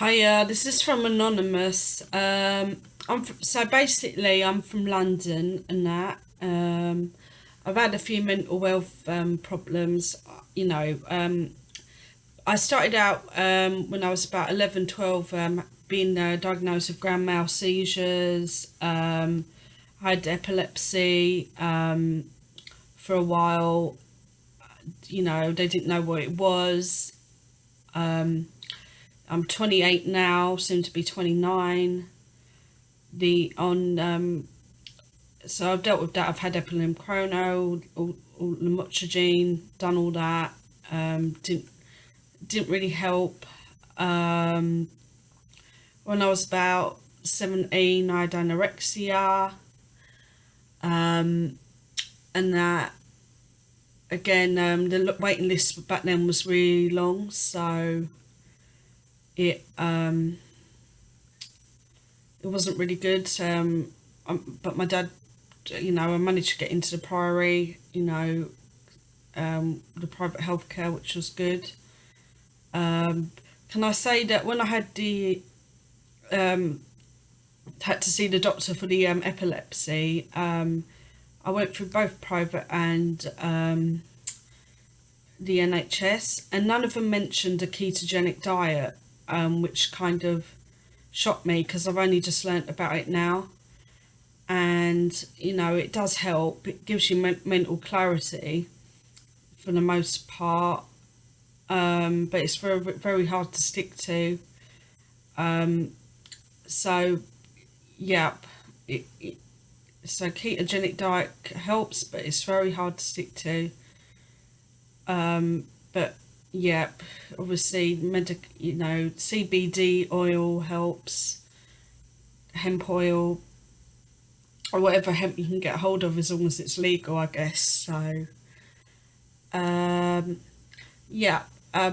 Hiya, this is from Anonymous. So basically I'm from London and that. I've had a few mental health problems. You know, I started out when I was about 11, 12, being diagnosed with grand mal seizures. I had epilepsy for a while. You know, they didn't know what it was. I'm 28 now, soon to be 29. So I've dealt with that. I've had epilim chrono, all lamotrigine, done all that. Didn't really help. When I was about 17, I had anorexia, and that again. The waiting list back then was really long, so it it wasn't really good. But my dad, I managed to get into the Priory, the private healthcare, which was good. Can I say that when I had to see the doctor for the epilepsy, I went through both private and the NHS, and none of them mentioned a ketogenic diet, which kind of shocked me because I've only just learnt about it now. And it does help. It gives you mental clarity for the most part, but it's very, very hard to stick to. So yeah, so ketogenic diet helps, but it's very hard to stick to. But yeah, obviously CBD oil helps, hemp oil, or whatever hemp you can get hold of, as long as it's legal, I guess. So yeah. I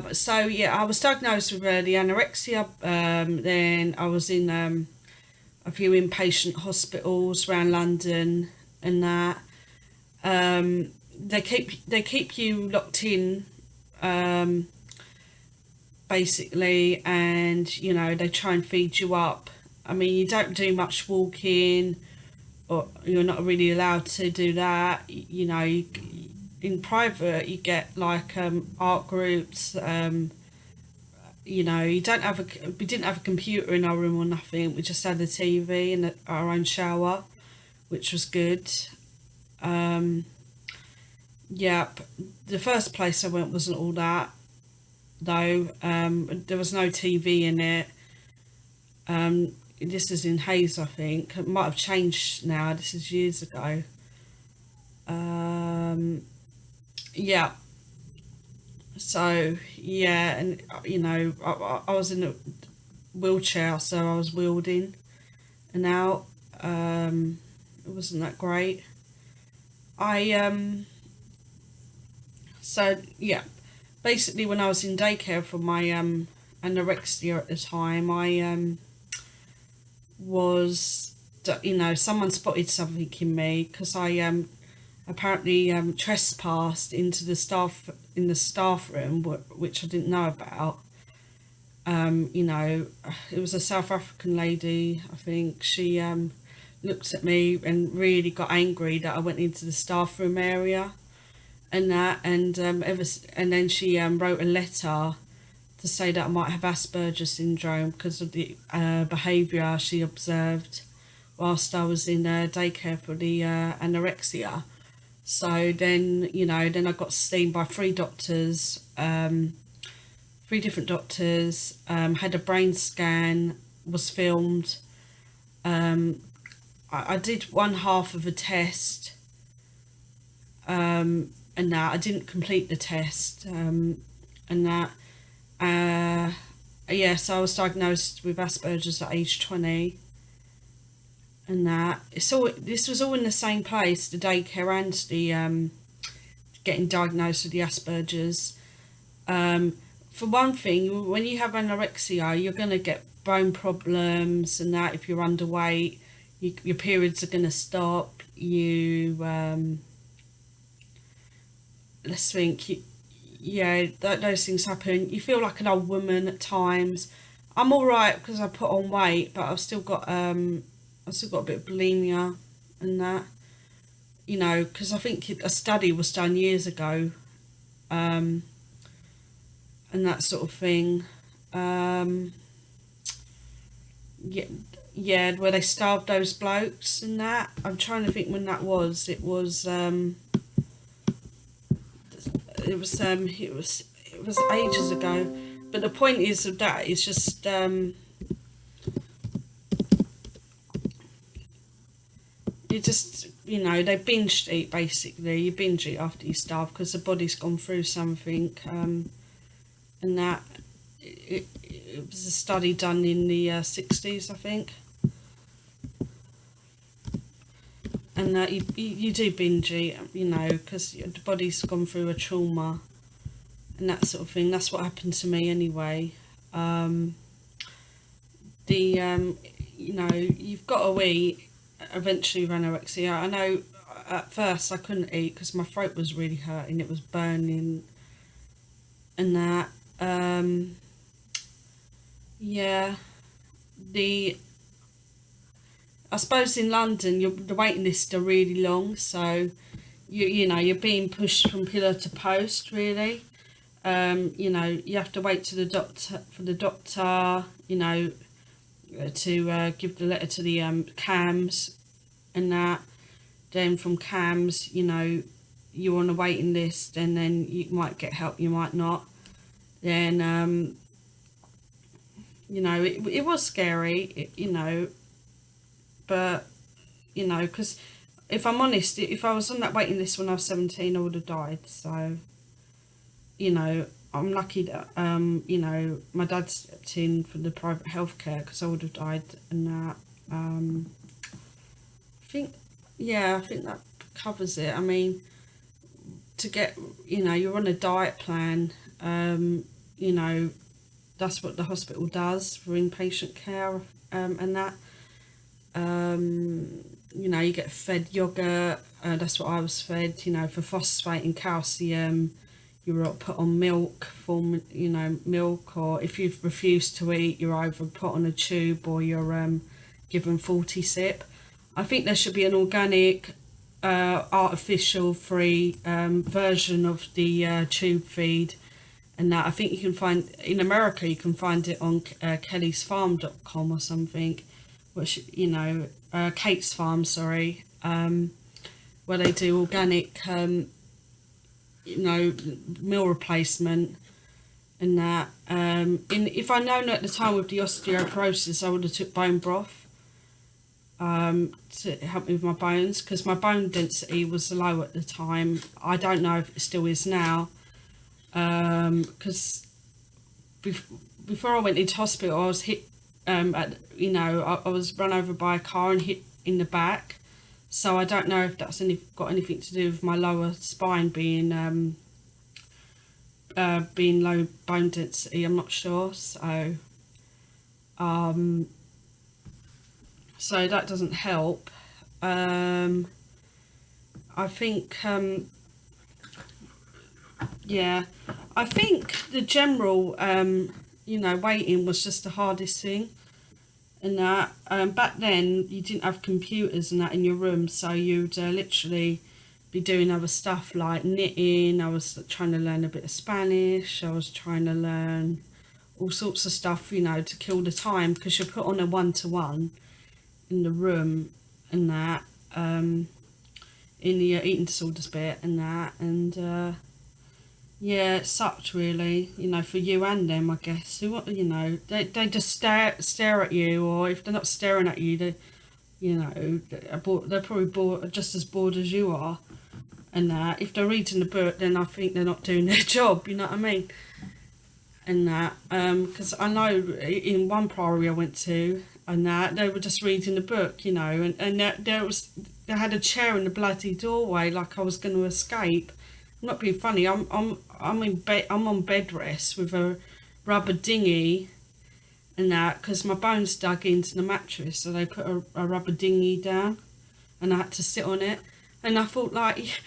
was diagnosed with the anorexia. Then I was in a few inpatient hospitals around London, and that they keep you locked in, basically, and they try and feed you up. I mean, you don't do much walking, or you're not really allowed to do that. In private you get like art groups. We didn't have a computer in our room or nothing. We just had a TV and our own shower, which was good. The first place I went wasn't all that, though. There was no TV in it. This is in Hayes, I think. It might have changed now. This is years ago. Yeah. So yeah, and I was in a wheelchair, so I was wheeled and out. It wasn't that great. I So yeah, basically when I was in daycare for my anorexia at the time, I was, someone spotted something in me because I apparently trespassed into the staff room, which I didn't know about. It was a South African lady, I think. She looked at me and really got angry that I went into the staff room area and that, and then she wrote a letter to say that I might have Asperger's syndrome because of the behaviour she observed whilst I was in daycare for the anorexia. So then I got seen by three doctors, three different doctors, had a brain scan, was filmed. I did one half of a test, and that I didn't complete the test, and that. So I was diagnosed with Asperger's at age 20, and that this was all in the same place, the daycare and the getting diagnosed with the Asperger's. For one thing, when you have anorexia, you're going to get bone problems and that. If you're underweight, your periods are going to stop. Let's think. Those things happen. You feel like an old woman at times. I'm all right because I put on weight, but I've still got a bit of bulimia and that, you know, because I think a study was done years ago, and that sort of thing. Um, yeah, yeah, where they starved those blokes and that. I'm trying to think when that was. It was ages ago. But the point is of that is just you just, you know, they binge eat basically. You binge eat after you starve because the body's gone through something, and that it was a study done in the 60s, I think. And that you do binge eat, you know, because the body's gone through a trauma and that sort of thing. That's what happened to me anyway. You know, you've got to eat. Eventually with anorexia, I know at first I couldn't eat because my throat was really hurting, it was burning and that. Yeah, the I suppose in London the waiting lists are really long, so you know you're being pushed from pillar to post really. You know, you have to wait to the doctor for the doctor, you know, to give the letter to the CAMS and that. Then from CAMS, you know, you're on a waiting list, and then you might get help, you might not. Then you know, it was scary, you know, but you know, because if I'm honest, if I was on that waiting list when I was 17, I would have died. So, you know, I'm lucky that you know, my dad stepped in for the private healthcare because I would have died and that. I think, yeah, I think that covers it. I mean, to get, you know, you're on a diet plan, you know, that's what the hospital does for inpatient care, and that. You know, you get fed yogurt, that's what I was fed, you know, for phosphate and calcium. You were put on milk, you know, milk, or if you've refused to eat, you're either put on a tube or you're given 40 sip. I think there should be an organic, artificial free version of the tube feed, and that I think you can find in America. You can find it on kellysfarm.com or something, which, you know, Kate's Farm, sorry, where they do organic, you know, meal replacement and that. If I'd known at the time with the osteoporosis, I would have took bone broth to help me with my bones, because my bone density was low at the time. I don't know if it still is now, because before I went into hospital, I was hit. You know, I was run over by a car and hit in the back, so I don't know if that's got anything to do with my lower spine being low bone density. I'm not sure, so so that doesn't help. I think yeah, I think the general you know, waiting was just the hardest thing. And that back then you didn't have computers and that in your room, so you'd literally be doing other stuff like knitting. I was trying to learn a bit of Spanish. I was trying to learn all sorts of stuff, you know, to kill the time, because you're put on a 1-to-1 in the room and that, in the eating disorders bit and that, and yeah, it sucked really, you know, for you and them, I guess. Who, you know, they just stare at you, or if they're not staring at you, they, you know, they're probably bored, just as bored as you are. And that, if they're reading the book, then I think they're not doing their job. You know what I mean? And that, because I know in one priory I went to, and that they were just reading the book, you know, and they had a chair in the bloody doorway, like I was going to escape. I'm not being funny. I'm in bed. I'm on bed rest with a rubber dinghy, and that, because my bones dug into the mattress, so they put a rubber dinghy down, and I had to sit on it. And I thought, like,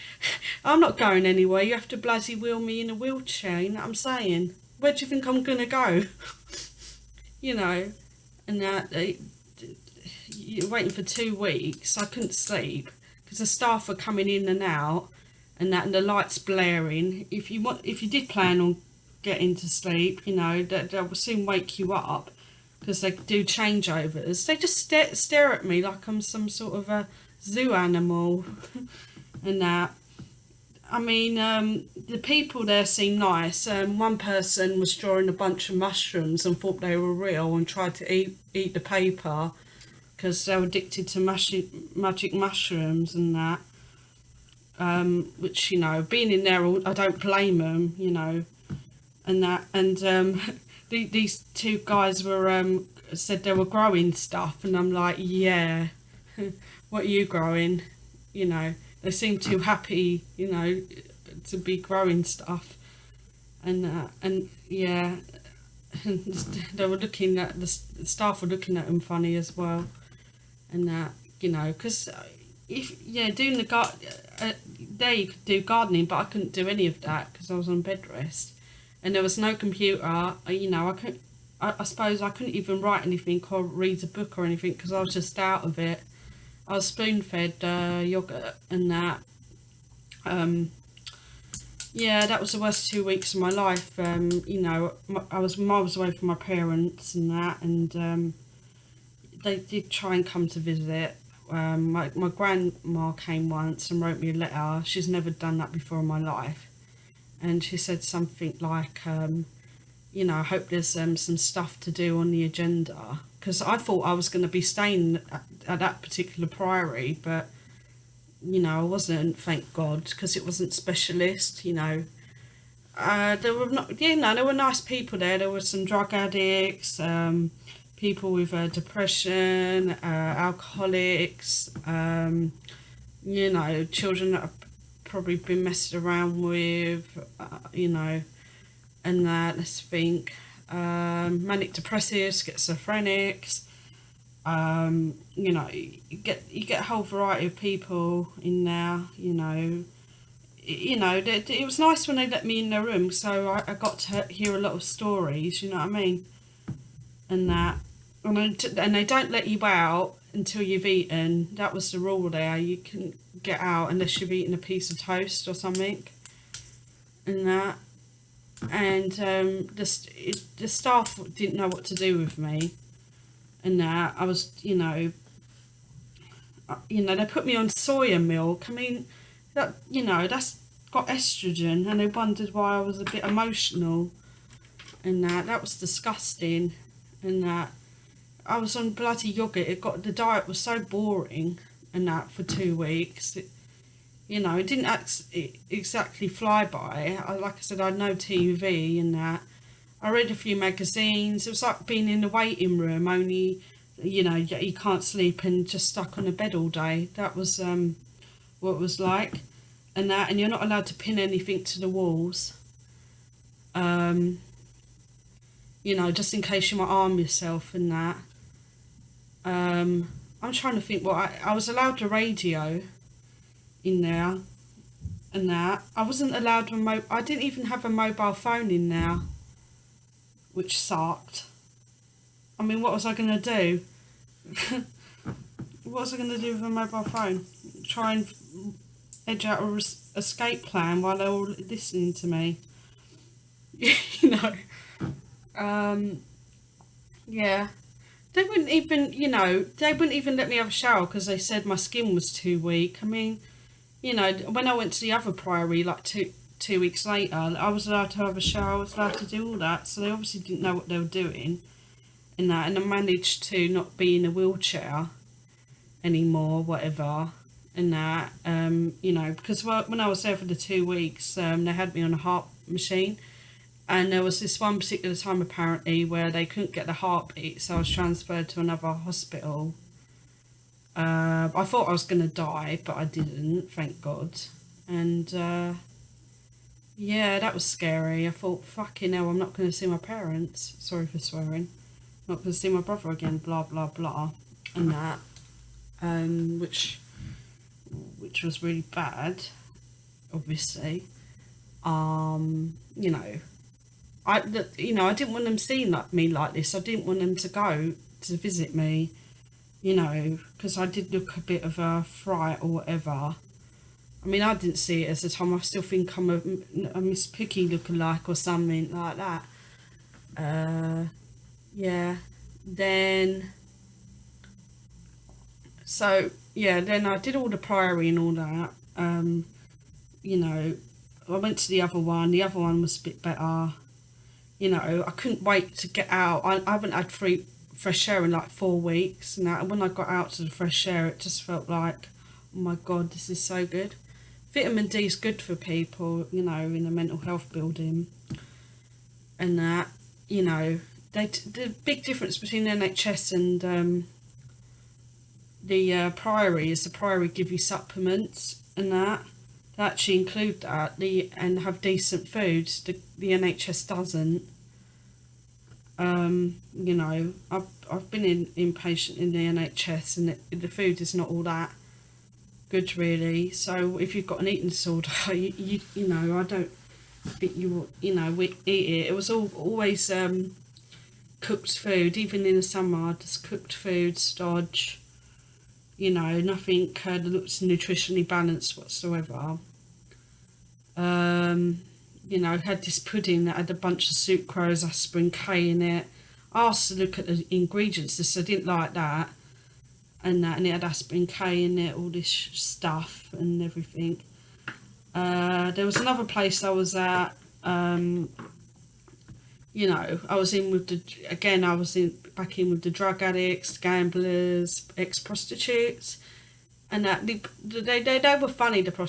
I'm not going anywhere. You have to bloody wheel me in a wheelchair. You know what I'm saying? Where do you think I'm gonna go? you know, and you're waiting for 2 weeks. I couldn't sleep because the staff were coming in and out, and the lights blaring. If you did plan on getting to sleep, they will soon wake you up because they do changeovers. They just stare at me like I'm some sort of a zoo animal, and that. I mean, the people there seem nice. One person was drawing a bunch of mushrooms and thought they were real and tried to eat the paper because they were addicted to magic mushrooms and that. Which, being in there, I don't blame them, and that. And these two guys said they were growing stuff, and I'm like, yeah, what are you growing? They seem too happy, to be growing stuff, and yeah, they were looking at the staff were looking at them funny as well, and that, because doing there you could do gardening, but I couldn't do any of that because I was on bed rest, and there was no computer. I suppose I couldn't even write anything or read a book or anything because I was just out of it. I was spoon-fed yogurt and that. That was the worst 2 weeks of my life. I was miles away from my parents and that, and they did try and come to visit. My grandma came once and wrote me a letter. She's never done that before in my life. And she said something like, I hope there's some stuff to do on the agenda. Because I thought I was going to be staying at that particular priory, but, I wasn't, thank God, because it wasn't specialist, there were not, there were nice people there. There were some drug addicts, people with depression, alcoholics, children that have probably been messed around with, and let's think, manic depressives, schizophrenics, you get a whole variety of people in there, it was nice when they let me in their room, so I got to hear a lot of stories, you know what I mean, and that, and they don't let you out until you've eaten. That was the rule there. You couldn't get out unless you've eaten a piece of toast or something, and that. And the staff didn't know what to do with me, and that I was, they put me on soya milk. I mean, that that's got estrogen, and they wondered why I was a bit emotional, and that was disgusting, and that I was on bloody yogurt. The diet was so boring, and that for 2 weeks. It didn't exactly fly by. Like I said, I had no TV and that. I read a few magazines. It was like being in the waiting room, only, you can't sleep and just stuck on the bed all day. That was what it was like. And you're not allowed to pin anything to the walls. Just in case you might harm yourself and that. I'm trying to think what I was allowed a radio in there and that. I wasn't allowed I didn't even have a mobile phone in there, which sucked. I mean, what was I going to do? What was I going to do with a mobile phone? Try and edge out an escape plan while they're all listening to me? Yeah. They wouldn't even let me have a shower because they said my skin was too weak. I mean, when I went to the other priory, like two weeks later, I was allowed to have a shower, I was allowed to do all that, so they obviously didn't know what they were doing in that, and I managed to not be in a wheelchair anymore, whatever, and that, because when I was there for the 2 weeks, they had me on a heart machine, and there was this one particular time apparently where they couldn't get the heartbeat, so I was transferred to another hospital. I thought I was going to die, but I didn't, thank God. And that was scary. I thought, fucking hell, I'm not going to see my parents. Sorry for swearing. Not going to see my brother again, blah, blah, blah. And that. Which was really bad, obviously. I didn't want them seeing me like this. I didn't want them to go to visit me, because I did look a bit of a fright or whatever. I mean, I didn't see it as a time. I still think I'm a Miss Piggy lookalike or something like that. Uh, yeah. Then, then I did all the priory and all that. You know, I went to the other one. The other one was a bit better. I couldn't wait to get out. I haven't had fresh air in like 4 weeks. And when I got out to the fresh air, it just felt like, oh my God, this is so good. Vitamin D is good for people, in a mental health building. And that, the big difference between NHS and the Priory is the Priory give you supplements and that. They actually include that and have decent foods. The NHS doesn't. I've been in inpatient in the NHS and the food is not all that good really. So if you've got an eating disorder, I don't think we eat it. It was always cooked food. Even in the summer, just cooked food, stodge. Nothing that looks nutritionally balanced whatsoever. Had this pudding that had a bunch of sucrose, aspirin K in it. I asked to look at the ingredients, so I didn't like that. And it had aspirin K in it, all this stuff and everything. There was another place I was at. I was back in with the drug addicts, gamblers, ex-prostitutes, and that they were funny. I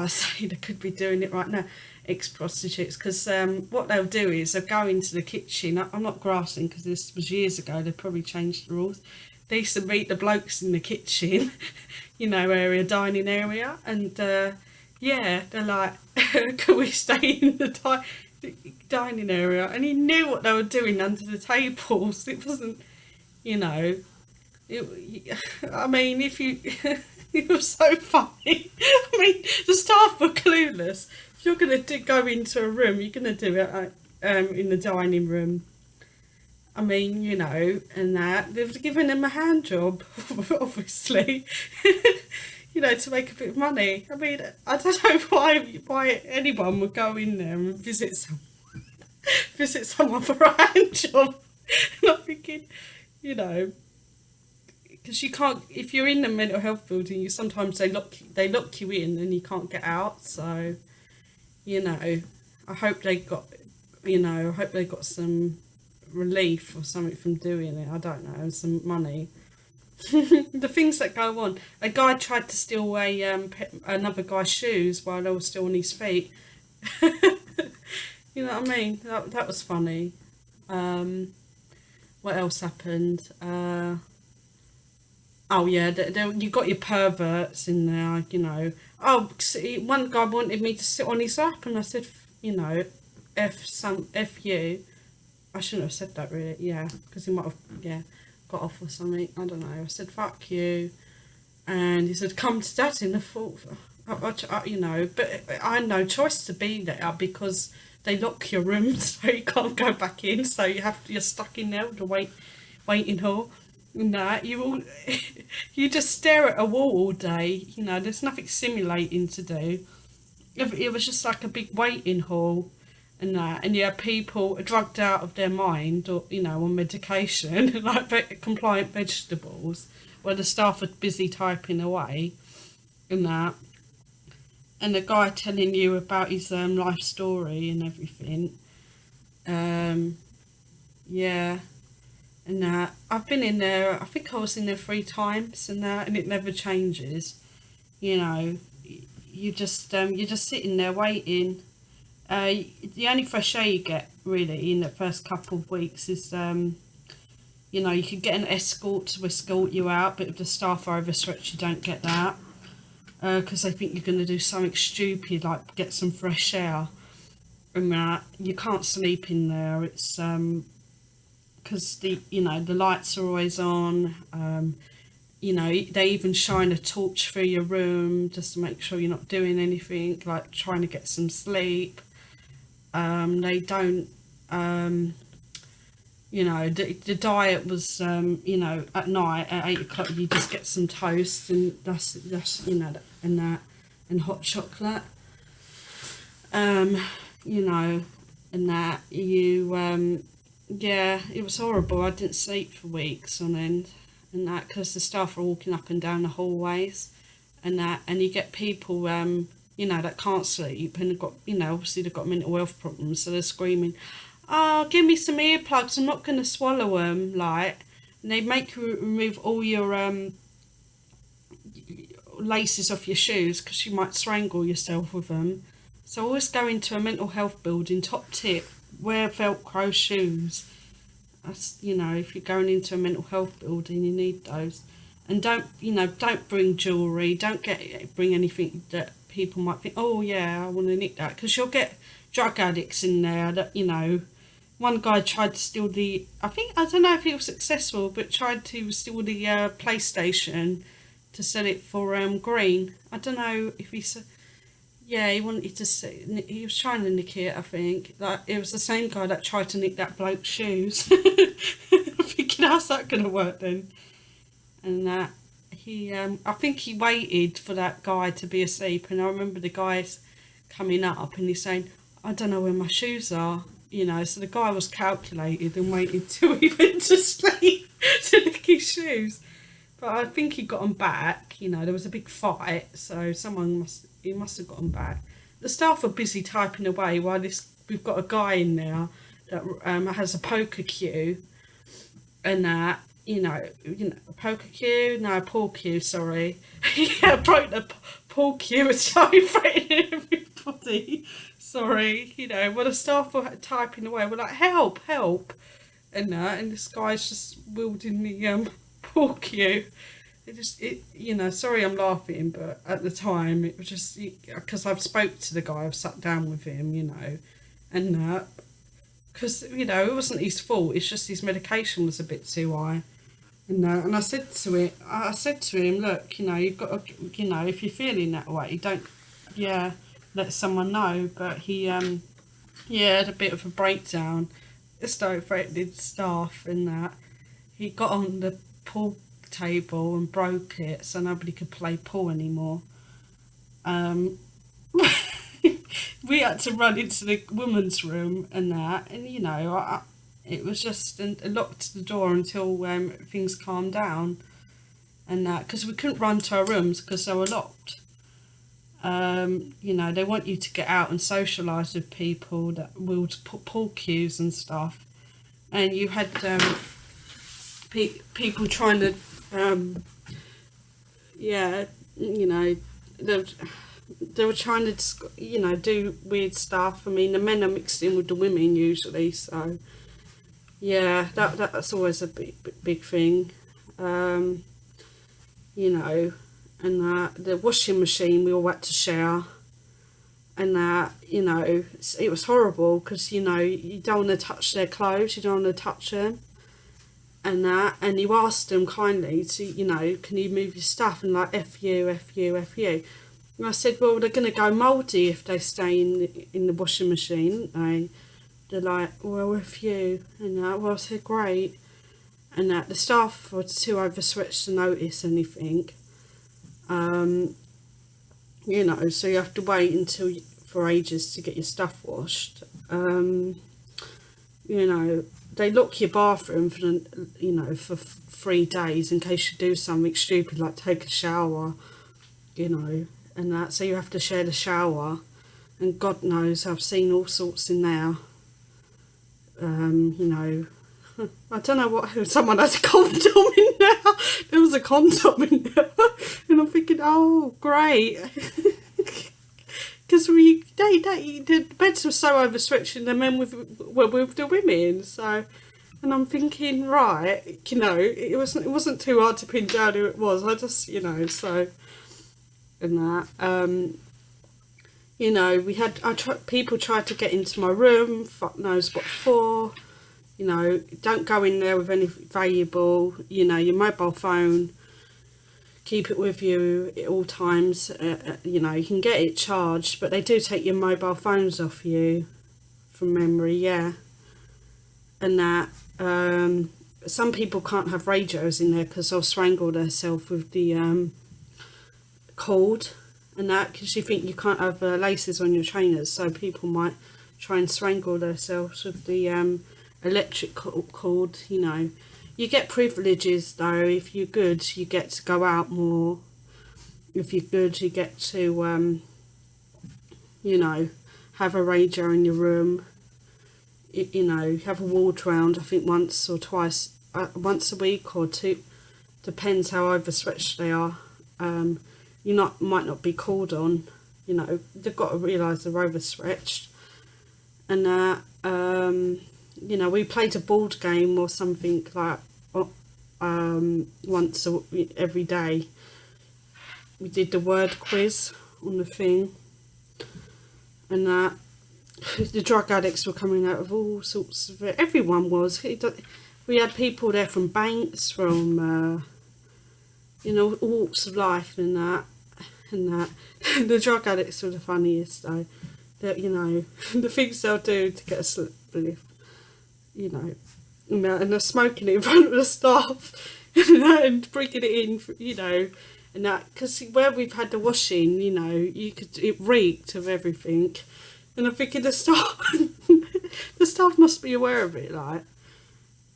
say they could be doing it right now, ex-prostitutes, because what they'll do is they'll go into the kitchen. I'm not grasping because this was years ago. They probably changed the rules. They used to meet the blokes in the kitchen, dining area, and they're like, can we stay in the dining area? And he knew what they were doing under the tables. It wasn't, if you, it was so funny. I mean, the staff were clueless. If you're going to go into a room, you're going to do it in the dining room. I mean, and that. They've given him a hand job, obviously, to make a bit of money. I mean, I don't know why anyone would go in there and visit someone for a hand job. And I'm thinking, because you can't, if you're in the mental health building, sometimes they lock you in and you can't get out. So, I hope they got some relief or something from doing it. I don't know, some money. The things that go on. A guy tried to steal away another guy's shoes while they were still on his feet. You know what I mean? That was funny. What else happened? You got your perverts in there. Oh, see, one guy wanted me to sit on his lap, and I said, F you. I shouldn't have said that really, because he might have, got off or something. I don't know. I said, fuck you. And he said, come to Dad in the fall. But I had no choice to be there because they lock your room so you can't go back in. So you're stuck in there with the waiting hall. You just stare at a wall all day. There's nothing stimulating to do. It was just like a big waiting hall. And you have people drugged out of their mind or, on medication, like compliant vegetables, where the staff are busy typing away and that. And the guy telling you about his life story and everything. And I've been in there, I think I was in there 3 times and it never changes. You're just sitting there waiting. The only fresh air you get really in the first couple of weeks is you could get an escort to escort you out, but if the staff are overstretched you don't get that because they think you're going to do something stupid like get some fresh air, and that you can't sleep in there. It's because the lights are always on. They even shine a torch through your room just to make sure you're not doing anything, like trying to get some sleep. They don't, you know, the diet was, you know, at night at 8 o'clock you just get some toast, and that's you know, and that, and hot chocolate, you know, and that yeah, it was horrible. I didn't sleep for weeks on end, and that, because the staff are walking up and down the hallways, and that, and you get people, you know, that can't sleep, and they've got, you know, obviously they've got mental health problems, so they're screaming, "Oh, give me some earplugs, I'm not going to swallow them," like, and they make you remove all your laces off your shoes because you might strangle yourself with them. So always go into a mental health building, top tip, wear Velcro shoes. That's, you know, if you're going into a mental health building, you need those. And don't, you know, don't bring jewellery, don't bring anything that people might think, oh yeah, I want to nick that, because you'll get drug addicts in there that, you know, one guy tried to steal the, I don't know if he was successful, but tried to steal the PlayStation to sell it for green. I don't know if he said, yeah, he wanted to see, he was trying to nick it, I think. Like, it was the same guy that tried to nick that bloke's shoes. I'm thinking, how's that going to work then? And that, I think he waited for that guy to be asleep, and I remember the guys coming up and he's saying, I don't know where my shoes are, you know, so the guy was calculated and waited till he went to sleep to nick his shoes. But I think he got them back, you know, there was a big fight, so he must have got them back. The staff are busy typing away while we've got a guy in there that has a poker cue, and that, you know, a poker cue, no, a pool cue, sorry. Yeah, broke the pool cue and started threatening everybody. Sorry, you know, when the staff were typing away, we're like, help, help, and that, and this guy's just wielding the pool cue. You know, sorry I'm laughing, but at the time it was just, because I've spoke to the guy, I've sat down with him, you know, and that, because, you know, it wasn't his fault, it's just his medication was a bit too high. And I said to him, look, you know, you've got to, you know, if you're feeling that way, don't, yeah, let someone know. But he, yeah, had a bit of a breakdown. It started threatening staff and that. He got on the pool table and broke it, so nobody could play pool anymore. We had to run into the women's room and that, and, you know, it was just, and locked the door until things calmed down and that, because we couldn't run to our rooms because they were locked. You know, they want you to get out and socialise with people that will put pool cues and stuff, and you had people trying to, yeah, you know, they were trying to, you know, do weird stuff. I mean, the men are mixed in with the women usually, so yeah, that's always a big thing, you know. And the washing machine we all had to share, and that, you know, it was horrible because, you know, you don't want to touch their clothes, you don't want to touch them, and that, and you asked them kindly to, you know, can you move your stuff, and like, F you, F you, F you. And I said, well, they're going to go mouldy if they stay in the washing machine, aren't they? They're like, well, F you, and that. Well, I said, great. And that the staff were too overstretched to notice anything. You know, so you have to wait for ages to get your stuff washed. You know, they lock your bathroom for, you know, for 3 days in case you do something stupid like take a shower, you know, and that. So you have to share the shower, and God knows I've seen all sorts in there. You know, I don't know what, someone had a condom in there. There was a condom in there, and I'm thinking, oh, great, because the beds were so overstretched, and the men were with the women. So, and I'm thinking, right, you know, it wasn't too hard to pin down who it was. I just, you know, so, and that, you know, people tried to get into my room, fuck knows what for. You know, don't go in there with anything valuable, you know, your mobile phone, keep it with you at all times. You know, you can get it charged, but they do take your mobile phones off you from memory, yeah. And that some people can't have radios in there because they'll strangle themselves with the cord and that, because you think you can't have laces on your trainers, so people might try and strangle themselves with the electric cord. You know, you get privileges though. If you're good, you get to go out more. If you're good, you get to you know, have a radio in your room. You know, have a ward round, I think once or twice, once a week or two, depends how overstretched they are. You might not be called on, you know, they've got to realise they're overstretched. And you know, we played a board game or something like once every day. We did the word quiz on the thing, and the drug addicts were coming out of all sorts of it. Everyone was. We had people there from banks, from you know, all walks of life, and that. The drug addicts were the funniest though. That, you know, the things they'll do to get a slip lift, you know, and they're smoking it in front of the staff and bringing it in, you know, and that, because where we've had the washing, you know, it reeked of everything. And I'm thinking the staff must be aware of it, like,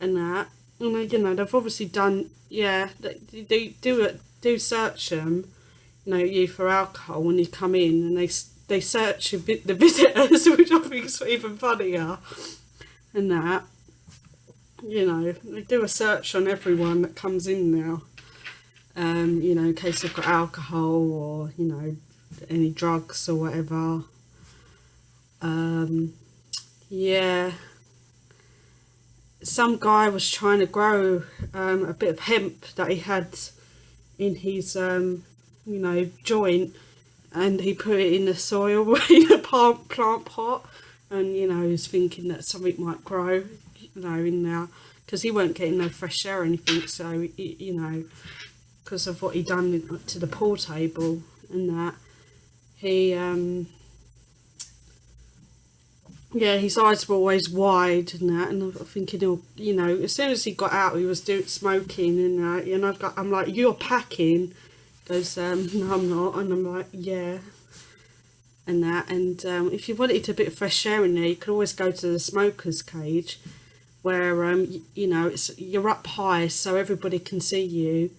and that. And, you know, they've obviously done, yeah, they do search them, you know, you for alcohol when you come in, and they search the visitors, which I think is even funnier, and that. You know, they do a search on everyone that comes in now, you know, in case they've got alcohol or, you know, any drugs or whatever. Yeah, some guy was trying to grow a bit of hemp that he had in his you know, joint, and he put it in the soil in a plant pot, and, you know, he was thinking that something might grow, you know, in there, because he weren't getting no fresh air or anything, so, you know, because of what he done to the pool table and that, he yeah, his eyes were always wide and that, and I'm thinking, oh, you know, as soon as he got out, he was smoking and that, and I'm like, you're packing? He goes, no, I'm not, and I'm like, yeah, and that, and if you wanted a bit of fresh air in there, you could always go to the smoker's cage, where you know, you're up high, so everybody can see you.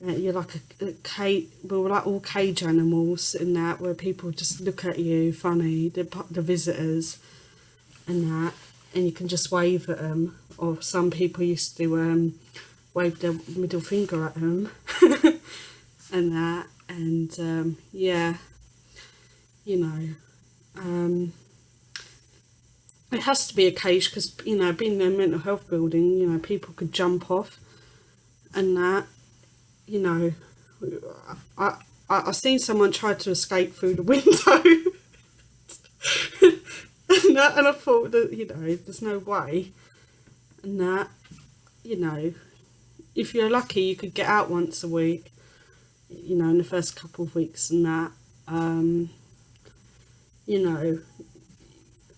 You're like a cage. We're like all cage animals and that, where people just look at you funny, the visitors and that, and you can just wave at them, or some people used to wave their middle finger at them and that, and yeah, you know, it has to be a cage, because, you know, being in a mental health building, you know, people could jump off and that, you know. I seen someone try to escape through the window and I thought that, you know, there's no way, and that, you know, if you're lucky you could get out once a week, you know, in the first couple of weeks and that, you know,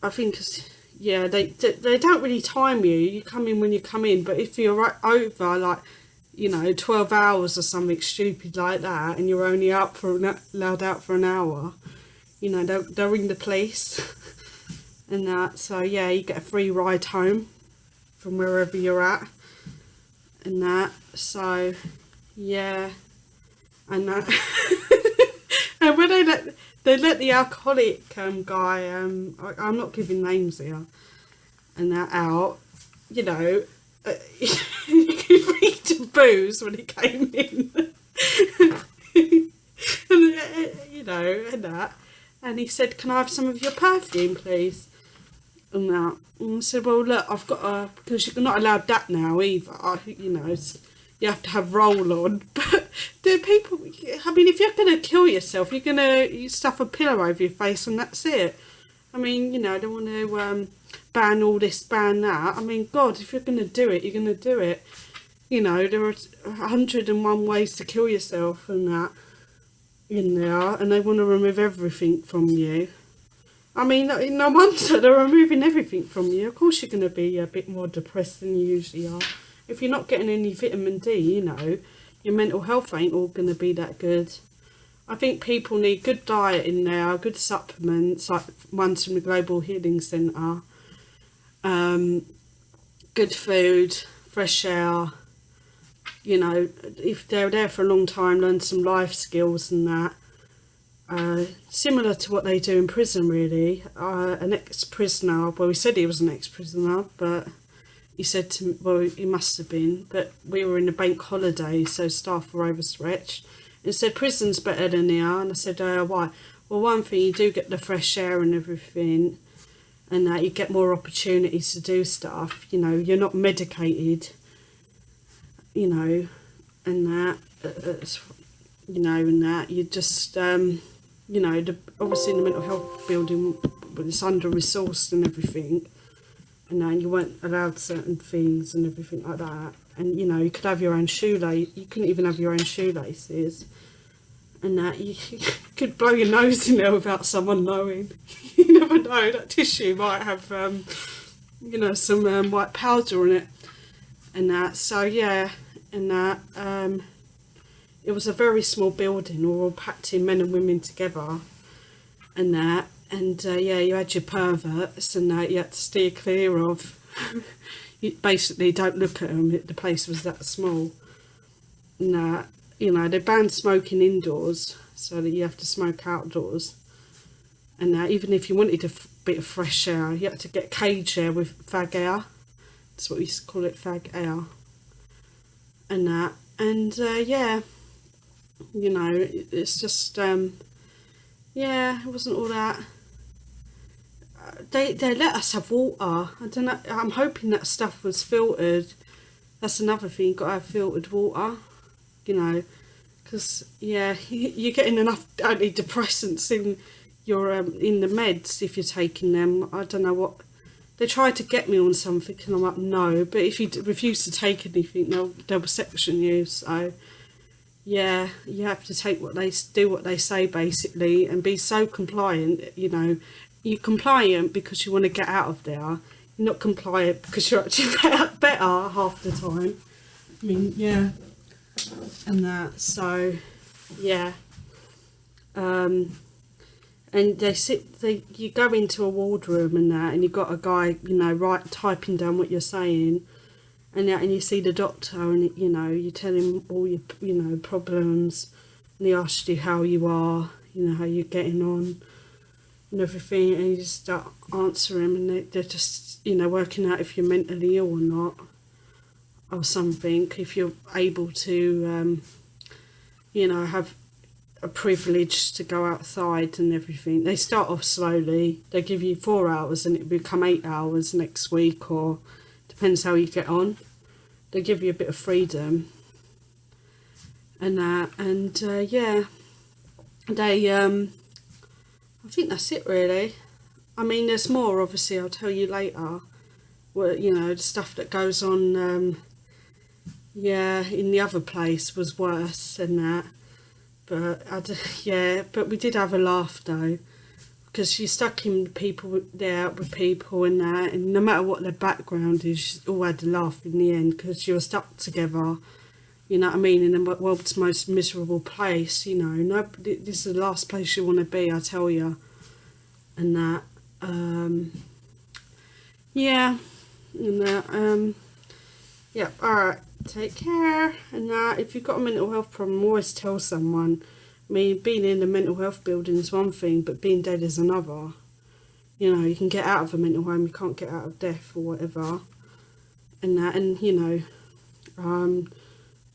I think, yeah, they don't really time you. You come in when you come in, but if you're right over, like, you know, 12 hours or something stupid like that, and you're only allowed out for an hour, you know, they'll ring the police and that. So yeah, you get a free ride home from wherever you're at and that. So yeah, and that and when they let the alcoholic guy, I'm not giving names here, and that out, you know, he could read the booze when he came in and, you know, and that, and he said, can I have some of your perfume please, and that, and I said, well look, I've got because you're not allowed that now either, you know, you have to have roll on. But do people, I mean, if you're going to kill yourself, you're going to stuff a pillow over your face and that's it. I mean, you know, I don't want to ban all this, ban that. I mean, God, if you're going to do it, you're going to do it. You know, there are 101 ways to kill yourself and that in there, and they want to remove everything from you I mean, no wonder they're removing everything from you. Of course you're going to be a bit more depressed than you usually are. If you're not getting any vitamin D, you know, your mental health ain't all going to be that good. I think people need good diet in there, good supplements, like ones from the Global Healing Centre, good food, fresh air. You know, if they're there for a long time, learn some life skills and that. Similar to what they do in prison, really. An ex-prisoner, well, he said he was an ex-prisoner, but he said to me, well, he must have been, but we were in a bank holiday, so staff were overstretched. And said, prison's better than here. And I said, why? Well, one thing, you do get the fresh air and everything, and that you get more opportunities to do stuff. You know, you're not medicated, you know, and that, you know, and that. You just, you know, obviously in the mental health building, it's under-resourced and everything. And you weren't allowed certain things and everything like that. And, you know, you could have your own shoelace. You couldn't even have your own shoelaces. And that you could blow your nose in there without someone knowing. You never know. That tissue might have, you know, some white powder in it. And that. So, yeah. And that. It was a very small building. All packed in, men and women together. And that. And yeah, you had your perverts and that you had to steer clear of. You basically don't look at them. The place was that small. And that, you know, they banned smoking indoors, so that you have to smoke outdoors. And that even if you wanted a bit of fresh air, you had to get cage air with fag air. That's what we used to call it, fag air. And that, and yeah, you know, it's just yeah, it wasn't all that. They let us have water. I don't know. I'm hoping that stuff was filtered. That's another thing. You've got to have filtered water. You know, because yeah, you're getting enough antidepressants in your in the meds if you're taking them. I don't know what they tried to get me on something, and I'm like no. But if you refuse to take anything, they'll section you. So yeah, you have to take what they do, what they say basically, and be so compliant. You know. You're compliant because you want to get out of there. You're not compliant because you're actually better half the time. I mean, yeah. And that, so, yeah. And you go into a wardroom and that, and you've got a guy, you know, typing down what you're saying. And you see the doctor and, you know, you tell him all your, you know, problems. And he asks you how you are, you know, how you're getting on. And everything, and you just start answering, and they're just, you know, working out if you're mentally ill or not, or something. If you're able to, you know, have a privilege to go outside and everything. They start off slowly. They give you 4 hours, and it become 8 hours next week, or depends how you get on. They give you a bit of freedom, and that, and yeah, they. I think that's it really. I mean, there's more, obviously, I'll tell you later. Well, you know, the stuff that goes on, yeah, in the other place was worse than that. But, yeah, but we did have a laugh though. Because you're stuck in people there with people and that, and no matter what their background is, you all had a laugh in the end because you're stuck together. You know what I mean? In the world's most miserable place, you know. This is the last place you want to be, I tell you. And that, yeah. And that, yeah, alright. Take care. And that, if you've got a mental health problem, always tell someone. I mean, being in the mental health building is one thing, but being dead is another. You know, you can get out of a mental home, you can't get out of death or whatever. And that, and, you know,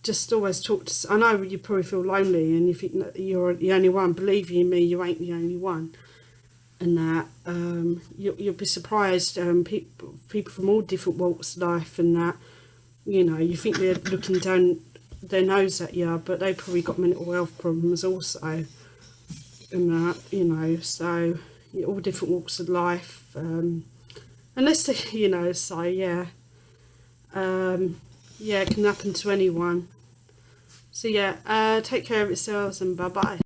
just always talk to. I know you probably feel lonely and you think that you're the only one. Believe you me, you ain't the only one. And that you'll be surprised. People from all different walks of life and that. You know, you think they're looking down their nose at you, but they probably got mental health problems also. And that, you know, so all different walks of life. Unless they, you know, so yeah. Yeah, it can happen to anyone. So yeah, take care of yourselves and bye bye.